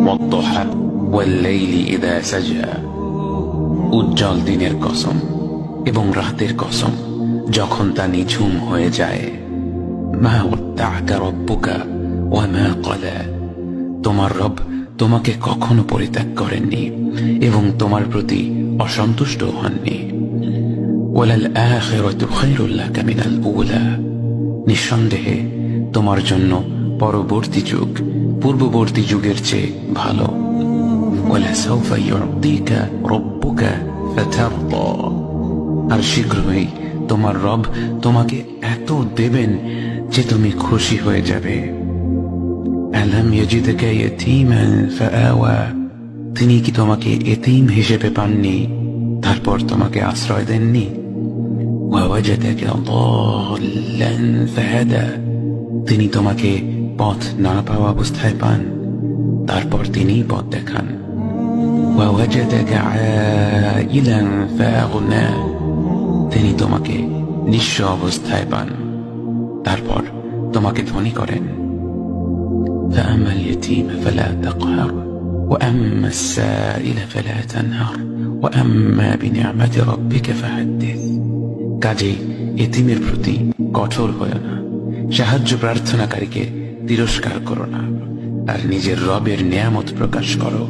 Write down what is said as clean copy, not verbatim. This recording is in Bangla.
والضحى والليل إذا سجى উজ্জ্বল দিনের কসম এবং রাতের কসম যখন তা নিঝুম হয়ে যায়। মা ওয়াদ্দাআকা রাব্বুকা ওয়া মা ক্বালা, তোমার রব তোমাকে কখনো পরিত্যাগ করেননি এবং তোমার প্রতি অসন্তুষ্ট হননি। ওয়ালাল আখিরাতু খায়রুল লাকা মিনাল উলা, নিঃসন্দেহে তোমার জন্য পরবর্তী যুগ পূর্ববর্তী যুগের চেয়ে ভালো। ওয়ালাসাউফা ইউতিকা রাব্বুকা ফাতারদা, আর শীঘ্রই তোমার রব তোমাকে এত দেবেন যে তুমি খুশি হয়ে যাবে। আলাম ইয়াজিদকা ইয়াতীমান ফাআওয়া, তিনি কি তোমাকে এতিম হিসেবে পাননি তারপর তোমাকে আশ্রয় দেননি? ওয়াওয়াজাদাকা দাল্লান ফাহাদা, তিনি তোমাকে পথ না পাওয়া অবস্থায় পান তারপর তিনিই পথ দেখান। ওয়াওয়াজাদাকা আইলান ফাআগনা, তিনি তোমাকে নিঃস্ব অবস্থায় পান তারপর তোমাকে ধনী করেন। فأما اليتيم فلا تقهر وأما السائل فلا تنهر وأما بنعمة ربك فحدث, কাজেই এতিমের প্রতি কঠোর হয়ো না, সাহায্য প্রার্থনাকারীকে তিরস্কার করো না, আর নিজের রবের নিয়ামত প্রকাশ করো।